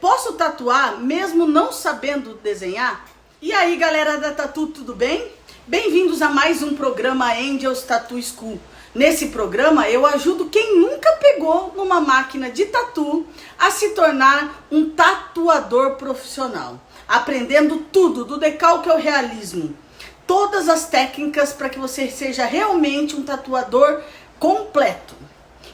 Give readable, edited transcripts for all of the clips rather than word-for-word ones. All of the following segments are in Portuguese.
Posso tatuar mesmo não sabendo desenhar? E aí, galera da Tatu, tudo bem? Bem-vindos a mais um programa Angels Tattoo School. Nesse programa eu ajudo quem nunca pegou numa máquina de tatu a se tornar um tatuador profissional, aprendendo tudo do decalque ao realismo, todas as técnicas para que você seja realmente um tatuador completo.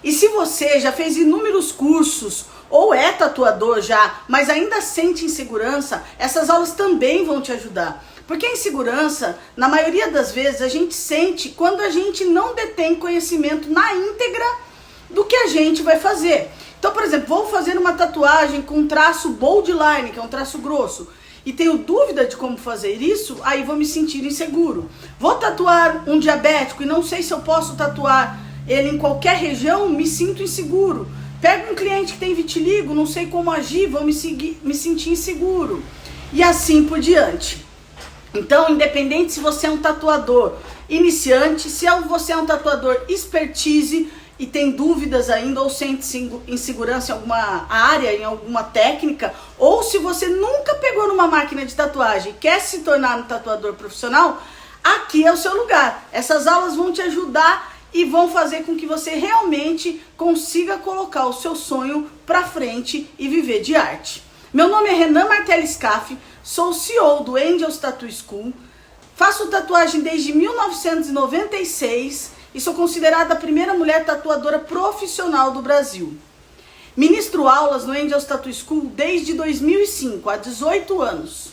E se você já fez inúmeros cursos ou é tatuador já, mas ainda sente insegurança, essas aulas também vão te ajudar. Porque a insegurança, na maioria das vezes, a gente sente quando a gente não detém conhecimento na íntegra do que a gente vai fazer. Então, por exemplo, vou fazer uma tatuagem com um traço bold line, que é um traço grosso, e tenho dúvida de como fazer isso, aí vou me sentir inseguro. Vou tatuar um diabético e não sei se eu posso tatuar ele em qualquer região, me sinto inseguro. Pego um cliente que tem vitiligo, não sei como agir, vou me sentir inseguro. E assim por diante. Então, independente se você é um tatuador iniciante, se você é um tatuador expertise e tem dúvidas ainda, ou sente insegurança em alguma área, em alguma técnica, ou se você nunca pegou numa máquina de tatuagem e quer se tornar um tatuador profissional, aqui é o seu lugar. Essas aulas vão te ajudar e vão fazer com que você realmente consiga colocar o seu sonho pra frente e viver de arte. Meu nome é Renan Martelli Scaff, sou o CEO do Angels Tattoo School, faço tatuagem desde 1996 e sou considerada a primeira mulher tatuadora profissional do Brasil. Ministro aulas no Angels Tattoo School desde 2005, há 18 anos.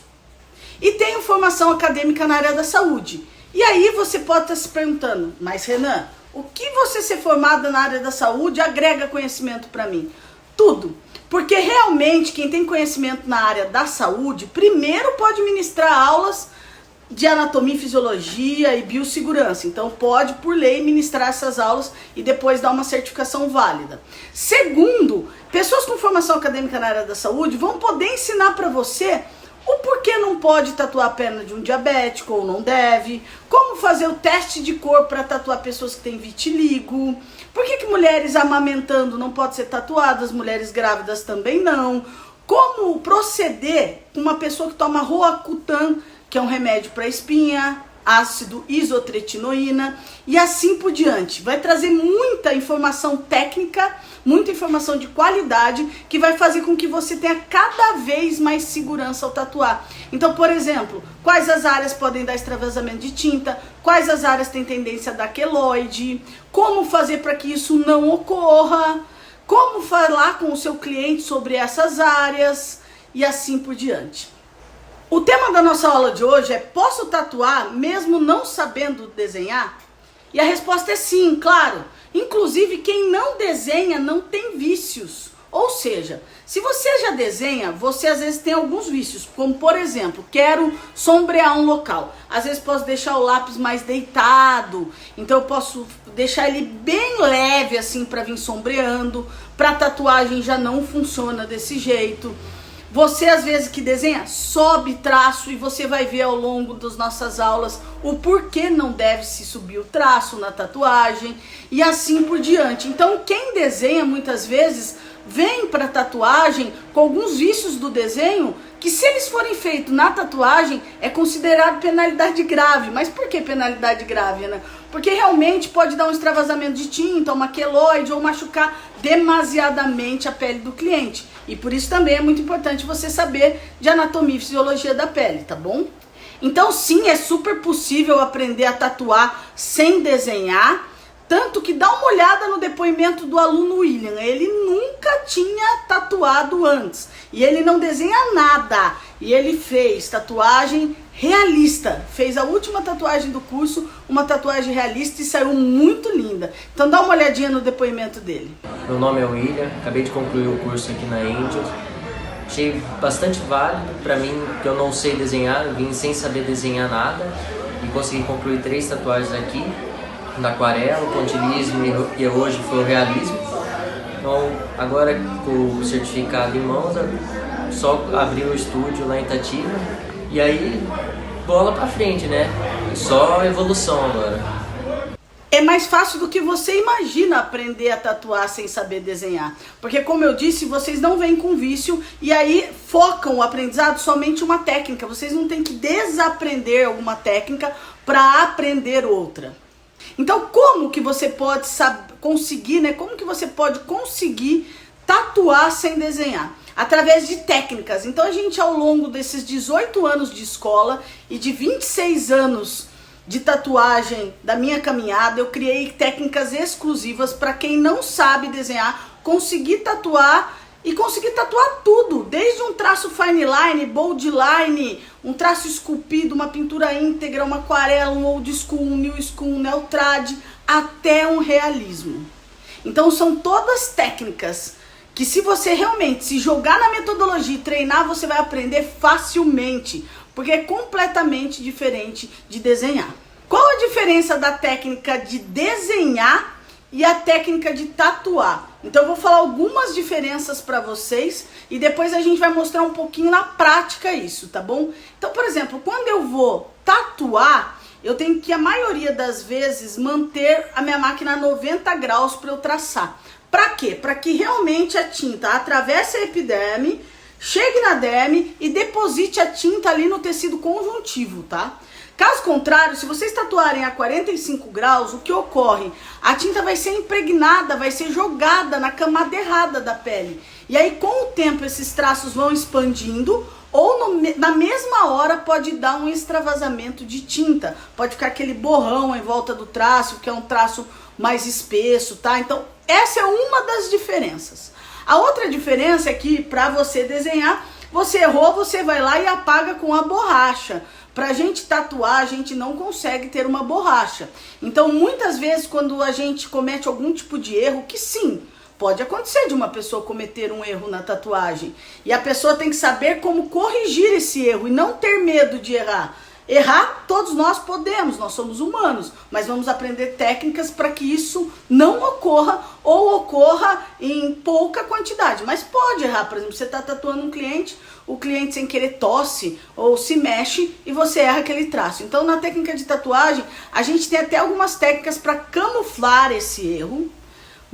E tenho formação acadêmica na área da saúde. E aí você pode estar se perguntando, mas Renan, o que você ser formada na área da saúde agrega conhecimento para mim? Tudo. Porque realmente quem tem conhecimento na área da saúde, primeiro pode ministrar aulas de anatomia, fisiologia e biossegurança. Então pode, por lei, ministrar essas aulas e depois dar uma certificação válida. Segundo, pessoas com formação acadêmica na área da saúde vão poder ensinar para você o porquê não pode tatuar a perna de um diabético ou não deve, como fazer o teste de cor para tatuar pessoas que têm vitiligo, por que mulheres amamentando não podem ser tatuadas, mulheres grávidas também não, como proceder com uma pessoa que toma Roacutan, que é um remédio para espinha, ácido isotretinoína e assim por diante. Vai trazer muita informação técnica, muita informação de qualidade que vai fazer com que você tenha cada vez mais segurança ao tatuar. Então, por exemplo, quais as áreas podem dar extravasamento de tinta, quais as áreas têm tendência a dar queloide, como fazer para que isso não ocorra, como falar com o seu cliente sobre essas áreas e assim por diante. O tema da nossa aula de hoje é: posso tatuar mesmo não sabendo desenhar? E a resposta é sim, claro. Inclusive, quem não desenha não tem vícios. Ou seja, se você já desenha, você às vezes tem alguns vícios. Como, por exemplo, quero sombrear um local. Às vezes posso deixar o lápis mais deitado. Então eu posso deixar ele bem leve assim para vir sombreando. Para tatuagem já não funciona desse jeito. Você, às vezes, que desenha, sobe traço e você vai ver ao longo das nossas aulas o porquê não deve se subir o traço na tatuagem e assim por diante. Então, quem desenha, muitas vezes, vem para tatuagem com alguns vícios do desenho que, se eles forem feitos na tatuagem, é considerado penalidade grave. Mas por que penalidade grave, né? Porque realmente pode dar um extravasamento de tinta, uma queloide ou machucar demasiadamente a pele do cliente. E por isso também é muito importante você saber de anatomia e fisiologia da pele, tá bom? Então sim, é super possível aprender a tatuar sem desenhar. Tanto que dá uma olhada no depoimento do aluno William. Ele nunca tinha tatuado antes. E ele não desenha nada. E ele fez tatuagem realista. Fez a última tatuagem do curso, uma tatuagem realista e saiu muito linda. Então dá uma olhadinha no depoimento dele. Meu nome é William, acabei de concluir o curso aqui na Angels. Achei bastante válido para mim, que eu não sei desenhar, eu vim sem saber desenhar nada. E consegui concluir 3 tatuagens aqui. Na aquarela, o pontilhismo e hoje foi o realismo. Então, agora com o certificado em mãos, só abrir o estúdio lá em Itatiba e aí bola pra frente, né? Só evolução agora. é mais fácil do que você imagina aprender a tatuar sem saber desenhar. Porque, como eu disse, vocês não vêm com vício e aí focam o aprendizado somente em uma técnica. Vocês não têm que desaprender alguma técnica para aprender outra. Então, como que você pode conseguir, né? Como que você pode conseguir tatuar sem desenhar? Através de técnicas. Então, a gente, ao longo desses 18 anos de escola e de 26 anos de tatuagem da minha caminhada, eu criei técnicas exclusivas para quem não sabe desenhar, conseguir tatuar e conseguir tatuar tudo, desde um traço fine line, bold line, um traço esculpido, uma pintura íntegra, uma aquarela, um old school, um new school, um neotrad, até um realismo. Então são todas técnicas que, se você realmente se jogar na metodologia e treinar, você vai aprender facilmente, porque é completamente diferente de desenhar. Qual a diferença da técnica de desenhar e a técnica de tatuar? Então eu vou falar algumas diferenças para vocês e depois a gente vai mostrar um pouquinho na prática isso, tá bom? Então, por exemplo, quando eu vou tatuar, eu tenho que, a maioria das vezes, manter a minha máquina a 90 graus para eu traçar. Para quê? Para que realmente a tinta atravesse a epiderme, chegue na derme e deposite a tinta ali no tecido conjuntivo, tá? Caso contrário, se vocês tatuarem a 45 graus, o que ocorre? A tinta vai ser impregnada, vai ser jogada na camada errada da pele. E aí, com o tempo, esses traços vão expandindo, ou na mesma hora pode dar um extravasamento de tinta. Pode ficar aquele borrão em volta do traço, que é um traço mais espesso, tá? Então, essa é uma das diferenças. A outra diferença é que, para você desenhar, você errou, você vai lá e apaga com a borracha. Pra gente tatuar, a gente não consegue ter uma borracha. Então, muitas vezes, quando a gente comete algum tipo de erro, que sim, pode acontecer de uma pessoa cometer um erro na tatuagem. E a pessoa tem que saber como corrigir esse erro e não ter medo de errar. Errar, todos nós podemos, nós somos humanos, mas vamos aprender técnicas para que isso não ocorra ou ocorra em pouca quantidade. Mas pode errar, por exemplo, você está tatuando um cliente, o cliente sem querer tosse ou se mexe e você erra aquele traço. Então, na técnica de tatuagem, a gente tem até algumas técnicas para camuflar esse erro,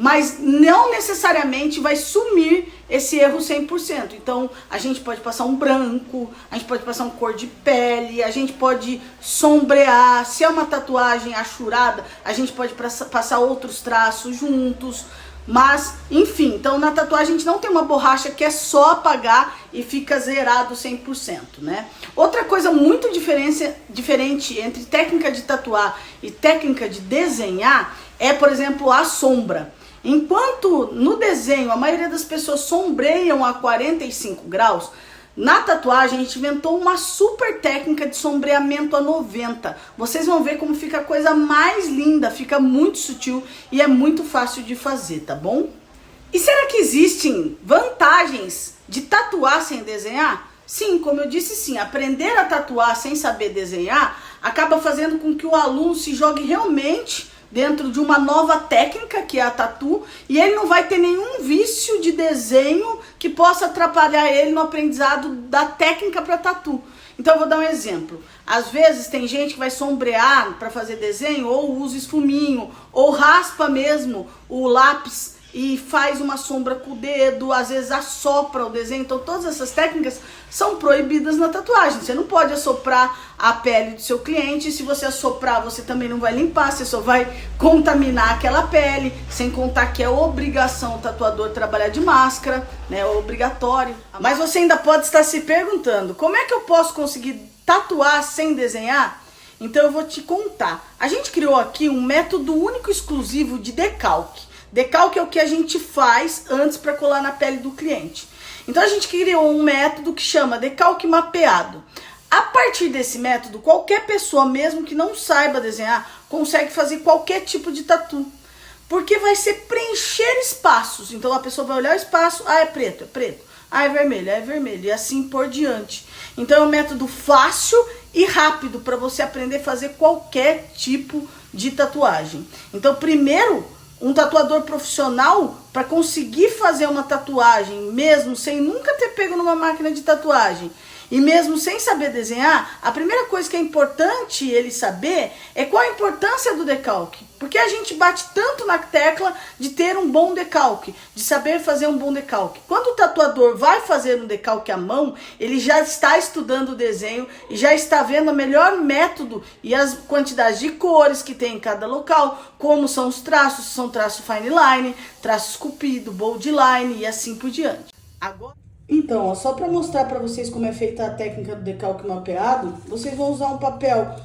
mas não necessariamente vai sumir esse erro 100%. Então, a gente pode passar um branco, a gente pode passar um cor de pele, a gente pode sombrear. Se é uma tatuagem achurada, a gente pode passar outros traços juntos. Mas, enfim, então na tatuagem a gente não tem uma borracha que é só apagar e fica zerado 100%, né? Outra coisa muito diferente entre técnica de tatuar e técnica de desenhar é, por exemplo, a sombra. Enquanto no desenho a maioria das pessoas sombreiam a 45 graus, na tatuagem a gente inventou uma super técnica de sombreamento a 90. Vocês vão ver como fica a coisa mais linda, fica muito sutil e é muito fácil de fazer, tá bom? E será que existem vantagens de tatuar sem desenhar? Sim, como eu disse, sim. Aprender a tatuar sem saber desenhar acaba fazendo com que o aluno se jogue realmente dentro de uma nova técnica, que é a tatu, e ele não vai ter nenhum vício de desenho que possa atrapalhar ele no aprendizado da técnica para tatu. Então eu vou dar um exemplo. Às vezes tem gente que vai sombrear para fazer desenho, ou usa esfuminho, ou raspa mesmo o lápis e faz uma sombra com o dedo, às vezes assopra o desenho. Então todas essas técnicas são proibidas na tatuagem. Você não pode assoprar a pele do seu cliente. Se você assoprar, você também não vai limpar, você só vai contaminar aquela pele, sem contar que é obrigação o tatuador trabalhar de máscara, né? É obrigatório. Mas você ainda pode estar se perguntando, como é que eu posso conseguir tatuar sem desenhar? Então eu vou te contar. A gente criou aqui um método único e exclusivo de decalque. Decalque é o que a gente faz antes para colar na pele do cliente. Então a gente criou um método que chama decalque mapeado. A partir desse método, qualquer pessoa, mesmo que não saiba desenhar, consegue fazer qualquer tipo de tatu. Porque vai ser preencher espaços. Então a pessoa vai olhar o espaço, é preto, é vermelho, e assim por diante. Então é um método fácil e rápido para você aprender a fazer qualquer tipo de tatuagem. Então primeiro, um tatuador profissional, para conseguir fazer uma tatuagem, mesmo sem nunca ter pego numa máquina de tatuagem, e mesmo sem saber desenhar, a primeira coisa que é importante ele saber é qual a importância do decalque. Porque a gente bate tanto na tecla de ter um bom decalque, de saber fazer um bom decalque. Quando o tatuador vai fazer um decalque à mão, ele já está estudando o desenho e já está vendo o melhor método e as quantidades de cores que tem em cada local, como são os traços, se são traço fine line, traço esculpido, bold line e assim por diante. Agora... Então, ó, só para mostrar para vocês como é feita a técnica do decalque mapeado, vocês vão usar um papel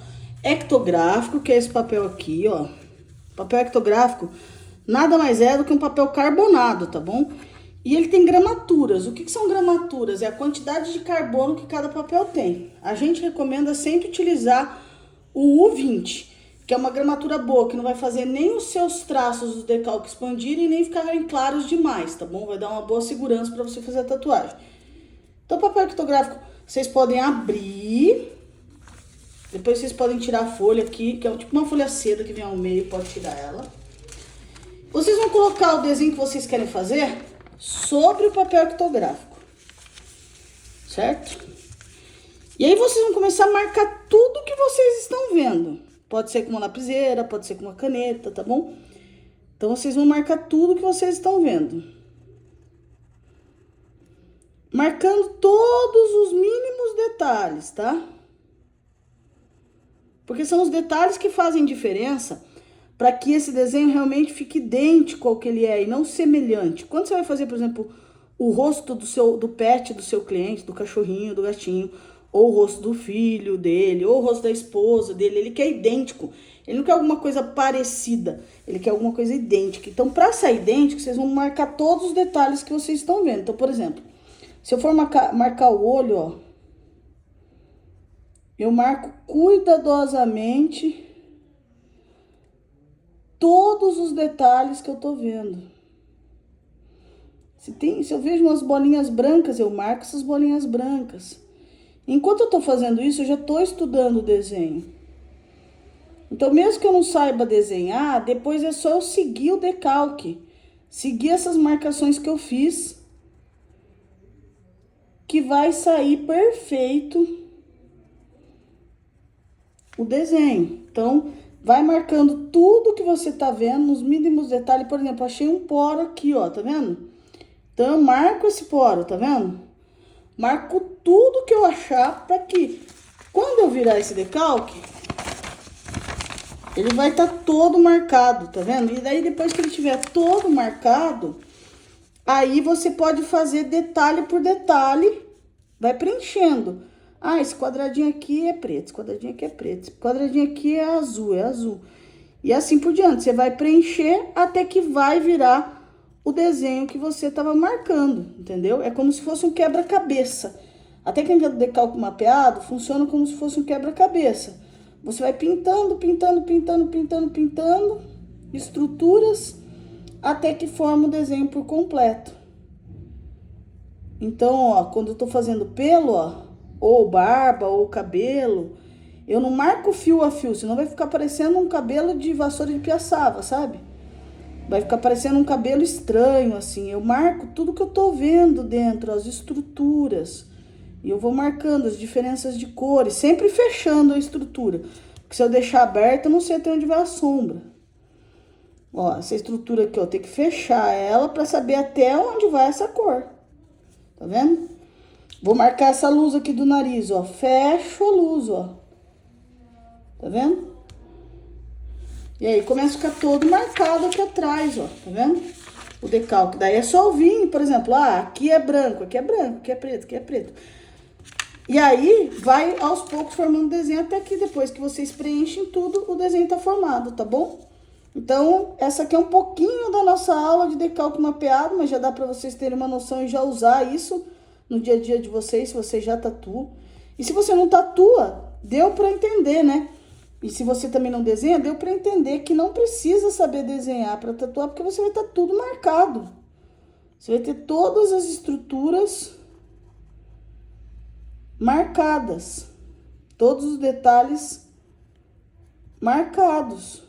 ectográfico, que é esse papel aqui, ó. Papel ectográfico nada mais é do que um papel carbonado, tá bom? E ele tem gramaturas. O que são gramaturas? É a quantidade de carbono que cada papel tem. A gente recomenda sempre utilizar o U20, que é uma gramatura boa, que não vai fazer nem os seus traços do decalque expandirem, nem ficarem claros demais, tá bom? Vai dar uma boa segurança para você fazer a tatuagem. Então, o papel ectográfico, vocês podem abrir... Depois vocês podem tirar a folha aqui, que é tipo uma folha seda que vem ao meio, pode tirar ela. Vocês vão colocar o desenho que vocês querem fazer sobre o papel ectográfico, certo? E aí vocês vão começar a marcar tudo que vocês estão vendo. Pode ser com uma lapiseira, pode ser com uma caneta, tá bom? Então vocês vão marcar tudo que vocês estão vendo. Marcando todos os mínimos detalhes, tá? Porque são os detalhes que fazem diferença para que esse desenho realmente fique idêntico ao que ele é e não semelhante. Quando você vai fazer, por exemplo, o rosto do pet do seu cliente, do cachorrinho, do gatinho, ou o rosto do filho dele, ou o rosto da esposa dele, ele quer idêntico. Ele não quer alguma coisa parecida, ele quer alguma coisa idêntica. Então, para sair idêntico, vocês vão marcar todos os detalhes que vocês estão vendo. Então, por exemplo, se eu for marcar o olho, ó, eu marco cuidadosamente todos os detalhes que eu tô vendo. Se eu vejo umas bolinhas brancas, eu marco essas bolinhas brancas. Enquanto eu tô fazendo isso, eu já tô estudando o desenho. Então, mesmo que eu não saiba desenhar, depois é só eu seguir o decalque. Seguir essas marcações que eu fiz, que vai sair perfeito o desenho. Então, vai marcando tudo que você tá vendo, nos mínimos detalhes. Por exemplo, achei um poro aqui, ó, tá vendo? Então, eu marco esse poro, tá vendo? Marco tudo que eu achar para que, quando eu virar esse decalque, ele vai estar todo marcado, tá vendo? E daí, depois que ele tiver todo marcado, aí você pode fazer detalhe por detalhe, vai preenchendo. Ah, esse quadradinho aqui é preto, esse quadradinho aqui é preto, esse quadradinho aqui é azul. E assim por diante, você vai preencher até que vai virar o desenho que você estava marcando, entendeu? É como se fosse um quebra-cabeça. A técnica do decalque mapeado funciona como se fosse um quebra-cabeça. Você vai pintando estruturas até que forma o desenho por completo. Então, ó, quando eu tô fazendo pelo, ó, ou barba, ou cabelo, eu não marco fio a fio, senão vai ficar parecendo um cabelo de vassoura de piaçava, sabe? Vai ficar parecendo um cabelo estranho, assim. Eu marco tudo que eu tô vendo dentro, as estruturas. E eu vou marcando as diferenças de cores, sempre fechando a estrutura. Porque se eu deixar aberta, eu não sei até onde vai a sombra. Ó, essa estrutura aqui, ó, tem que fechar ela pra saber até onde vai essa cor. Tá vendo? Vou marcar essa luz aqui do nariz, ó. Fecho a luz, ó. Tá vendo? E aí, começa a ficar todo marcado aqui atrás, ó. Tá vendo? O decalque. Daí é só vir, por exemplo, ah, aqui é branco, aqui é branco, aqui é preto, aqui é preto. E aí, vai aos poucos formando o desenho, até que depois que vocês preenchem tudo, o desenho tá formado, tá bom? Então, essa aqui é um pouquinho da nossa aula de decalque mapeado, mas já dá pra vocês terem uma noção e já usar isso no dia a dia de vocês, se você já tatua. E se você não tatua, deu pra entender, né? E se você também não desenha, deu pra entender que não precisa saber desenhar pra tatuar, porque você vai estar tudo marcado. Você vai ter todas as estruturas marcadas, todos os detalhes marcados.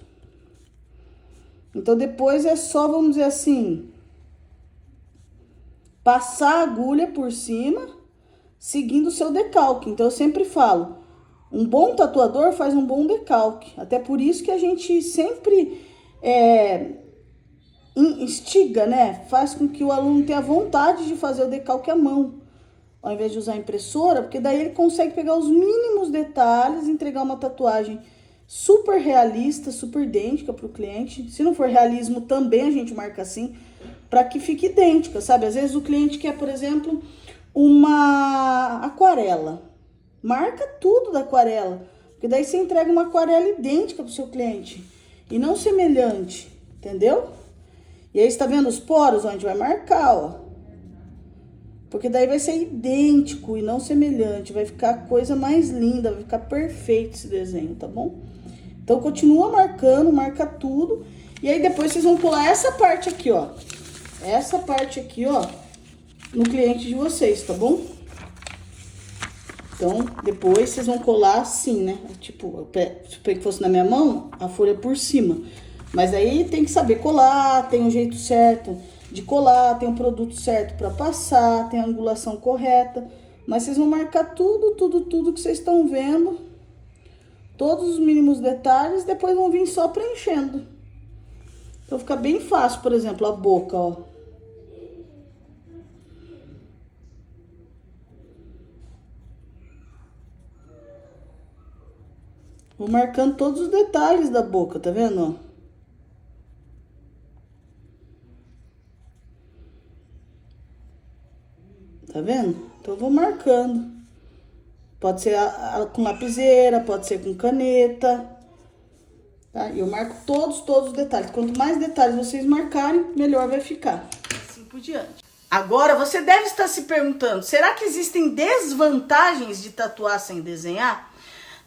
Então, depois é só, vamos dizer assim, passar a agulha por cima, seguindo o seu decalque. Então eu sempre falo, um bom tatuador faz um bom decalque. Até por isso que a gente sempre instiga, né? Faz com que o aluno tenha vontade de fazer o decalque à mão, ao invés de usar a impressora, porque daí ele consegue pegar os mínimos detalhes e entregar uma tatuagem super realista, super idêntica para o cliente. Se não for realismo, também a gente marca assim, para que fique idêntica, sabe? Às vezes o cliente quer, por exemplo, uma aquarela. Marca tudo da aquarela, porque daí você entrega uma aquarela idêntica para o seu cliente e não semelhante, entendeu? E aí, você tá vendo os poros onde vai marcar, ó. Porque daí vai ser idêntico e não semelhante. Vai ficar a coisa mais linda, vai ficar perfeito esse desenho, tá bom? Então, continua marcando, marca tudo. E aí, depois vocês vão pular essa parte aqui, ó. Essa parte aqui, ó, no cliente de vocês, tá bom? Então, depois vocês vão colar assim, né? Tipo, se que fosse na minha mão, a folha por cima. Mas aí tem que saber colar, tem um jeito certo de colar, tem um produto certo para passar, tem a angulação correta. Mas vocês vão marcar tudo que vocês estão vendo, todos os mínimos detalhes, depois vão vir só preenchendo. Então fica bem fácil, por exemplo, a boca, ó. Vou marcando todos os detalhes da boca, tá vendo, ó? Tá vendo? Então, eu vou marcando. Pode ser com lapiseira, pode ser com caneta. Tá? E eu marco todos os detalhes. Quanto mais detalhes vocês marcarem, melhor vai ficar. Assim por diante. Agora, você deve estar se perguntando, será que existem desvantagens de tatuar sem desenhar?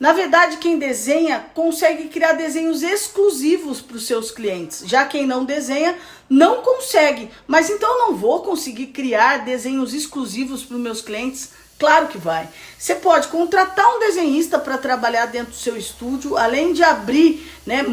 Na verdade, quem desenha consegue criar desenhos exclusivos para os seus clientes. Já quem não desenha, não consegue. Mas então eu não vou conseguir criar desenhos exclusivos para os meus clientes? Claro que vai. Você pode contratar um desenhista para trabalhar dentro do seu estúdio, além de abrir, né,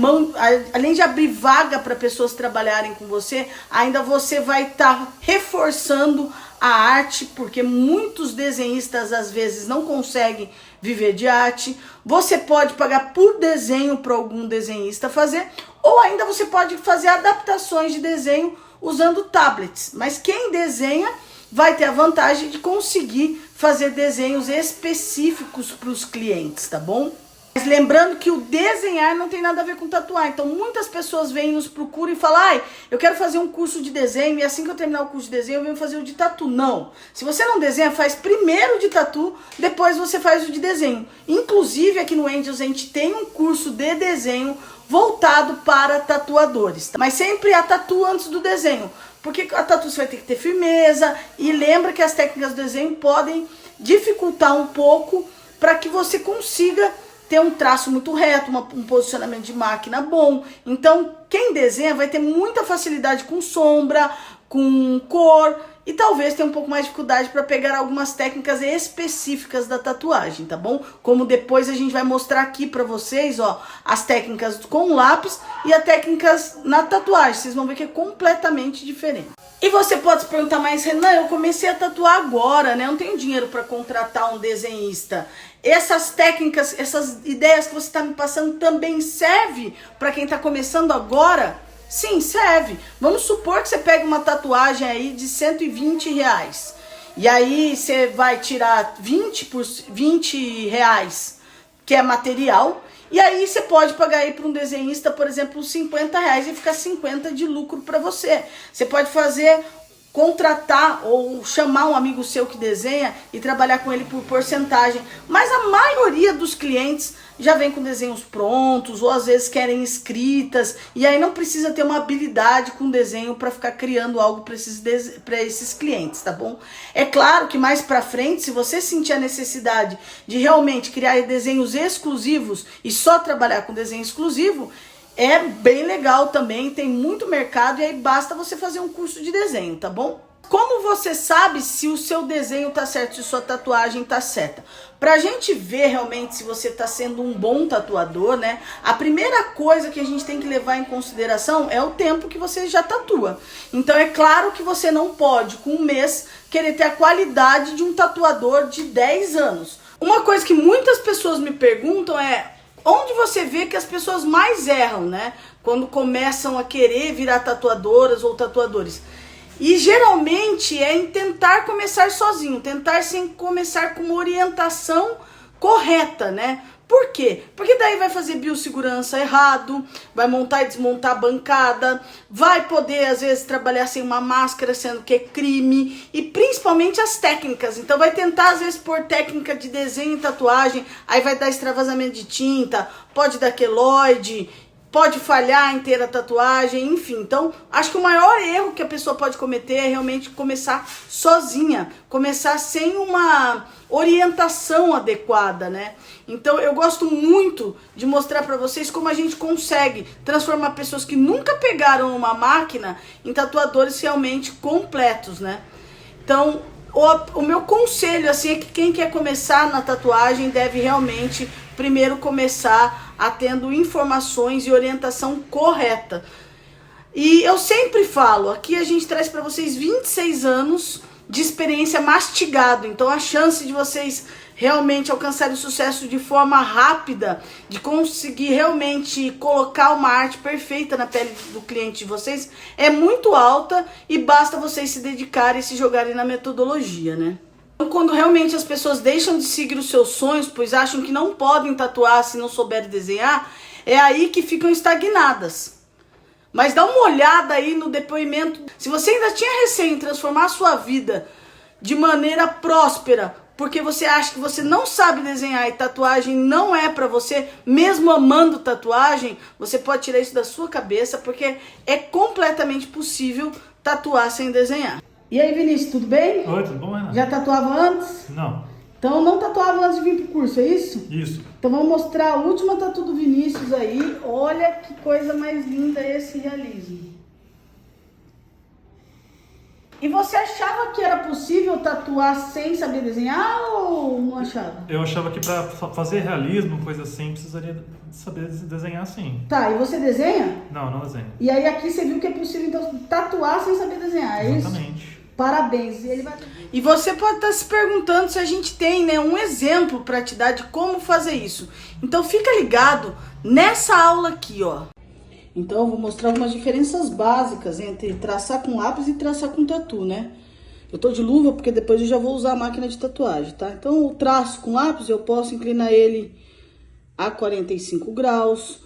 além de abrir vaga para pessoas trabalharem com você, ainda você vai estar reforçando a arte, porque muitos desenhistas às vezes não conseguem viver de arte. Você pode pagar por desenho para algum desenhista fazer, ou ainda você pode fazer adaptações de desenho usando tablets. Mas quem desenha vai ter a vantagem de conseguir fazer desenhos específicos para os clientes, tá bom? Mas lembrando que o desenhar não tem nada a ver com tatuar. Então muitas pessoas vêm, nos procuram e falam: ai, eu quero fazer um curso de desenho e assim que eu terminar o curso de desenho eu venho fazer o de tatu. Não. Se você não desenha, faz primeiro o de tatu, depois você faz o de desenho. Inclusive aqui no Angels a gente tem um curso de desenho voltado para tatuadores. Tá? Mas sempre a tatu antes do desenho. Porque a tatu você vai ter que ter firmeza. E lembra que as técnicas do desenho podem dificultar um pouco para que você consiga ter um traço muito reto, um posicionamento de máquina bom. Então, quem desenha vai ter muita facilidade com sombra, com cor, e talvez tenha um pouco mais de dificuldade para pegar algumas técnicas específicas da tatuagem, tá bom? Como depois a gente vai mostrar aqui para vocês, ó, as técnicas com lápis e as técnicas na tatuagem. Vocês vão ver que é completamente diferente. E você pode se perguntar, mas Renan, eu comecei a tatuar agora, né? Eu não tenho dinheiro para contratar um desenhista. Essas técnicas, essas ideias que você está me passando também serve para quem está começando agora? Sim, serve. Vamos supor que você pega uma tatuagem aí de R$120. E aí você vai tirar 20 reais, que é material. E aí você pode pagar aí para um desenhista, por exemplo, R$50 e ficar 50 de lucro para você. Você pode contratar ou chamar um amigo seu que desenha e trabalhar com ele por porcentagem. Mas a maioria dos clientes já vem com desenhos prontos ou às vezes querem escritas e aí não precisa ter uma habilidade com desenho para ficar criando algo para esses clientes, tá bom? É claro que mais para frente, se você sentir a necessidade de realmente criar desenhos exclusivos e só trabalhar com desenho exclusivo, é bem legal também, tem muito mercado e aí basta você fazer um curso de desenho, tá bom? Como você sabe se o seu desenho tá certo, se sua tatuagem tá certa? Pra gente ver realmente se você tá sendo um bom tatuador, né? A primeira coisa que a gente tem que levar em consideração é o tempo que você já tatua. Então é claro que você não pode, com um mês, querer ter a qualidade de um tatuador de 10 anos. Uma coisa que muitas pessoas me perguntam é: onde você vê que as pessoas mais erram, né? Quando começam a querer virar tatuadoras ou tatuadores. E geralmente é em tentar começar sozinho, tentar sem começar com uma orientação correta, né? Por quê? Porque daí vai fazer biossegurança errado, vai montar e desmontar a bancada, vai poder às vezes trabalhar sem uma máscara, sendo que é crime, e principalmente as técnicas. Então vai tentar às vezes pôr técnica de desenho e tatuagem, aí vai dar extravasamento de tinta, pode dar queloide, pode falhar inteira a tatuagem, enfim. Então, acho que o maior erro que a pessoa pode cometer é realmente começar sozinha, começar sem uma orientação adequada, né? Então, eu gosto muito de mostrar para vocês como a gente consegue transformar pessoas que nunca pegaram uma máquina em tatuadores realmente completos, né? Então, o meu conselho assim é que quem quer começar na tatuagem deve realmente primeiro começar tendo informações e orientação correta. E eu sempre falo, aqui a gente traz para vocês 26 anos de experiência mastigado. Então a chance de vocês realmente alcançarem o sucesso de forma rápida, de conseguir realmente colocar uma arte perfeita na pele do cliente de vocês, é muito alta e basta vocês se dedicarem e se jogarem na metodologia, né? Então, quando realmente as pessoas deixam de seguir os seus sonhos, pois acham que não podem tatuar se não souberem desenhar, é aí que ficam estagnadas. Mas dá uma olhada aí no depoimento. Se você ainda tinha receio em transformar a sua vida de maneira próspera, porque você acha que você não sabe desenhar e tatuagem não é pra você, mesmo amando tatuagem, você pode tirar isso da sua cabeça, porque é completamente possível tatuar sem desenhar. E aí, Vinícius, tudo bem? Oi, tudo bom, Renato? Já tatuava antes? Não. Então não tatuava antes de vir pro curso, é isso? Isso. Então vamos mostrar a última tatu do Vinícius aí. Olha que coisa mais linda esse realismo. E você achava que era possível tatuar sem saber desenhar ou não achava? Eu achava que pra fazer realismo, coisa assim, precisaria saber desenhar sim. Tá, e você desenha? Não, não desenho. E aí aqui você viu que é possível então tatuar sem saber desenhar, é isso? Exatamente. Parabéns. E você pode estar se perguntando se a gente tem, né, um exemplo para te dar de como fazer isso. Então fica ligado nessa aula aqui, ó. Então eu vou mostrar algumas diferenças básicas entre traçar com lápis e traçar com tatu, né? Eu tô de luva porque depois eu já vou usar a máquina de tatuagem, tá? Então o traço com lápis eu posso inclinar ele a 45 graus.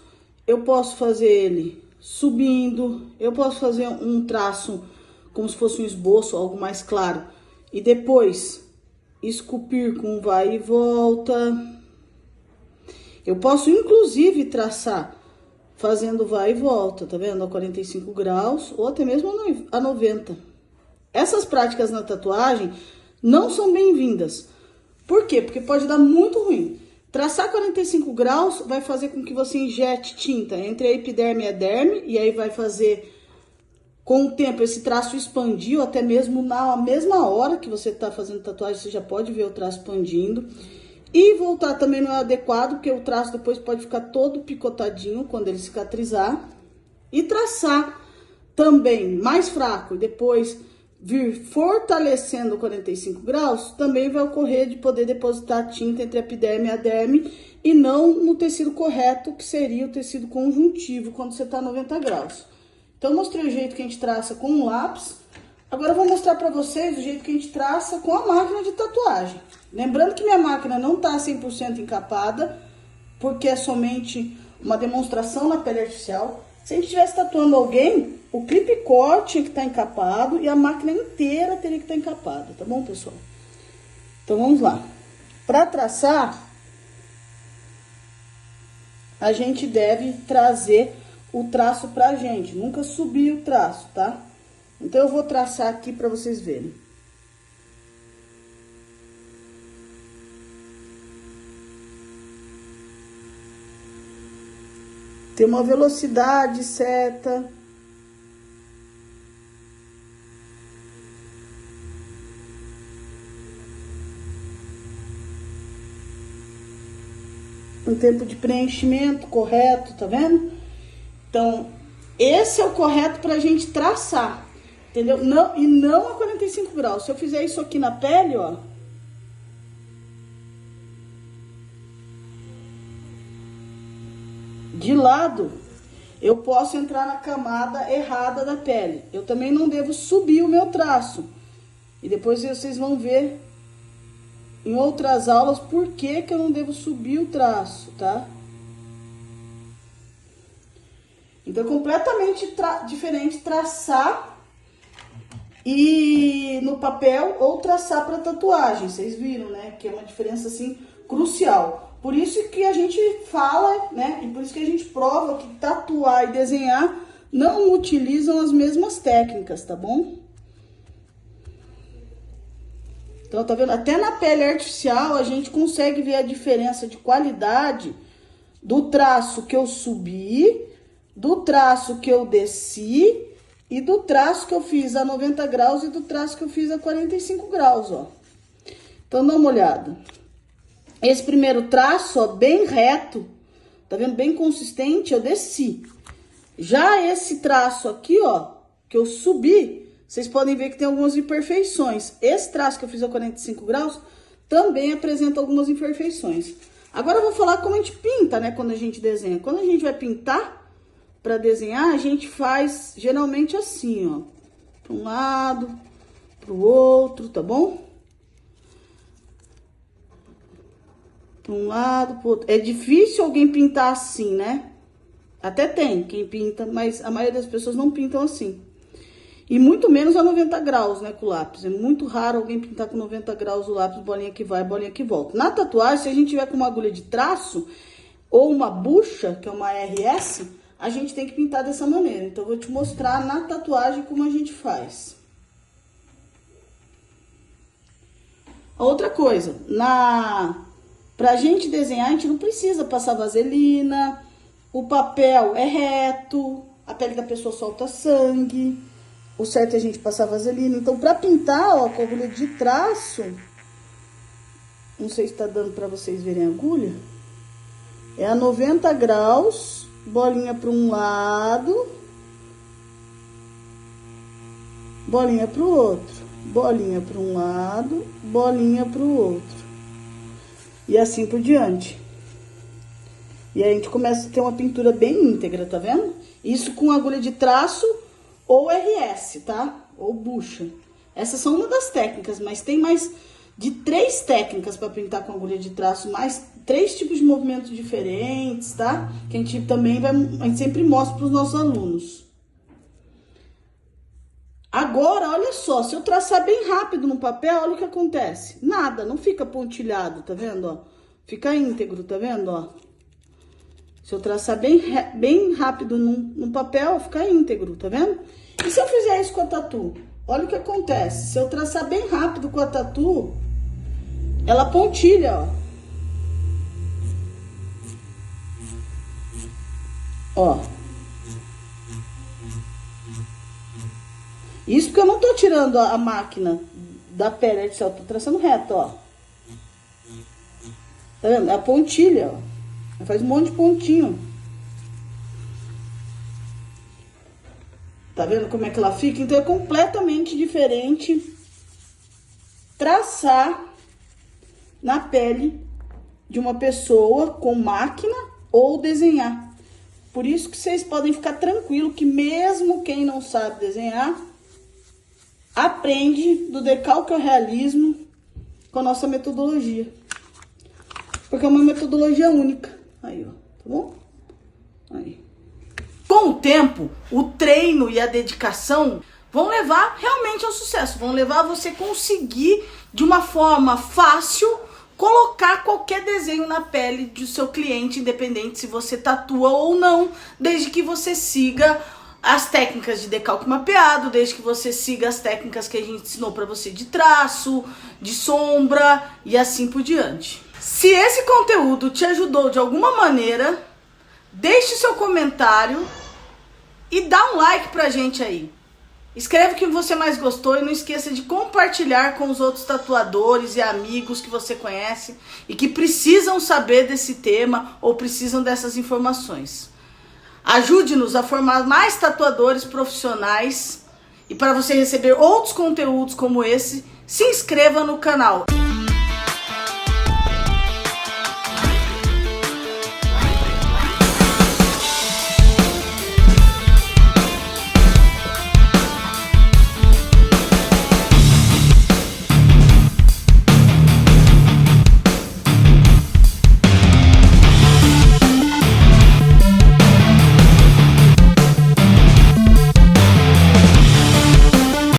Eu posso fazer ele subindo. Eu posso fazer um traço como se fosse um esboço, algo mais claro. E depois esculpir com vai e volta. Eu posso inclusive traçar fazendo vai e volta, tá vendo? A 45 graus ou até mesmo a 90. Essas práticas na tatuagem não são bem-vindas. Por quê? Porque pode dar muito ruim. Traçar 45 graus vai fazer com que você injete tinta entre a epiderme e a derme, e aí vai fazer, com o tempo, esse traço expandir, ou até mesmo na mesma hora que você está fazendo tatuagem, você já pode ver o traço expandindo. E voltar também não é adequado, porque o traço depois pode ficar todo picotadinho quando ele cicatrizar. E traçar também mais fraco e depois vir fortalecendo 45 graus, também vai ocorrer de poder depositar tinta entre a epiderme e a derme e não no tecido correto, que seria o tecido conjuntivo, quando você está 90 graus. Então, eu mostrei o jeito que a gente traça com um lápis. Agora eu vou mostrar para vocês o jeito que a gente traça com a máquina de tatuagem. Lembrando que minha máquina não está 100% encapada, porque é somente uma demonstração na pele artificial. Se a gente estivesse tatuando alguém, o clip core tinha que estar encapado e a máquina inteira teria que estar encapada, tá bom, pessoal? Então vamos lá. Para traçar, a gente deve trazer o traço pra gente, nunca subir o traço, tá? Então eu vou traçar aqui para vocês verem. Tem uma velocidade certa. um tempo de preenchimento correto, tá vendo? Então, esse é o correto pra gente traçar, entendeu? Não, e não a 45 graus. Se eu fizer isso aqui na pele, ó, de lado, eu posso entrar na camada errada da pele. Eu também não devo subir o meu traço. E depois vocês vão ver em outras aulas por que eu não devo subir o traço, tá? Então é completamente diferente traçar e no papel ou traçar para tatuagem. Vocês viram, né? Que é uma diferença assim crucial. Por isso que a gente fala, né? E por isso que a gente prova que tatuar e desenhar não utilizam as mesmas técnicas, tá bom? Então, tá vendo? Até na pele artificial a gente consegue ver a diferença de qualidade do traço que eu subi, do traço que eu desci e do traço que eu fiz a 90 graus e do traço que eu fiz a 45 graus, ó. Então, dá uma olhada. Esse primeiro traço, ó, bem reto, tá vendo? Bem consistente, eu desci. Já esse traço aqui, ó, que eu subi, vocês podem ver que tem algumas imperfeições. Esse traço que eu fiz a 45 graus também apresenta algumas imperfeições. Agora eu vou falar como a gente pinta, né, quando a gente desenha. Quando a gente vai pintar para desenhar, a gente faz geralmente assim, ó. Para um lado, para o outro, tá bom? Para um lado, para o outro. É difícil alguém pintar assim, né? Até tem quem pinta, mas a maioria das pessoas não pintam assim. E muito menos a 90 graus, né, com o lápis. É muito raro alguém pintar com 90 graus o lápis, bolinha que vai, bolinha que volta. Na tatuagem, se a gente tiver com uma agulha de traço ou uma bucha, que é uma RS, a gente tem que pintar dessa maneira. Então, eu vou te mostrar na tatuagem como a gente faz. Outra coisa, pra gente desenhar, a gente não precisa passar vaselina, o papel é reto, a pele da pessoa solta sangue. O certo é a gente passar vaselina. Então, pra pintar, ó, com a agulha de traço, não sei se tá dando pra vocês verem a agulha, é a 90 graus, bolinha para um lado, bolinha para o outro, bolinha para um lado, bolinha para o outro. E assim por diante. E aí a gente começa a ter uma pintura bem íntegra, tá vendo? Isso com agulha de traço ou RS, tá? Ou bucha. Essas são uma das técnicas, mas tem mais de 3 técnicas para pintar com agulha de traço, mais 3 tipos de movimentos diferentes, tá? Que a gente também a gente sempre mostra para os nossos alunos. Agora, olha só, se eu traçar bem rápido no papel, olha o que acontece. Nada, não fica pontilhado, tá vendo, ó? Fica íntegro, tá vendo, ó? Se eu traçar bem rápido no papel, fica íntegro, tá vendo? E se eu fizer isso com a tatu? Olha o que acontece. Se eu traçar bem rápido com a tatu, ela pontilha, ó. Ó. Isso porque eu não tô tirando a máquina da pele artificial, tô traçando reto, ó. Tá vendo? É a pontilha, ó. Ela faz um monte de pontinho. Tá vendo como é que ela fica? Então é completamente diferente traçar na pele de uma pessoa com máquina ou desenhar. Por isso que vocês podem ficar tranquilo que mesmo quem não sabe desenhar, aprende do decalque ao realismo com a nossa metodologia. Porque é uma metodologia única. Aí, ó, tá bom? Aí. Com o tempo, o treino e a dedicação vão levar realmente ao sucesso, vão levar a você conseguir, de uma forma fácil, colocar qualquer desenho na pele do seu cliente, independente se você tatua ou não, desde que você siga as técnicas de decalque mapeado, desde que você siga as técnicas que a gente ensinou para você de traço, de sombra e assim por diante. Se esse conteúdo te ajudou de alguma maneira, deixe seu comentário e dá um like pra gente aí. Escreve o que você mais gostou e não esqueça de compartilhar com os outros tatuadores e amigos que você conhece e que precisam saber desse tema ou precisam dessas informações. Ajude-nos a formar mais tatuadores profissionais e para você receber outros conteúdos como esse, se inscreva no canal.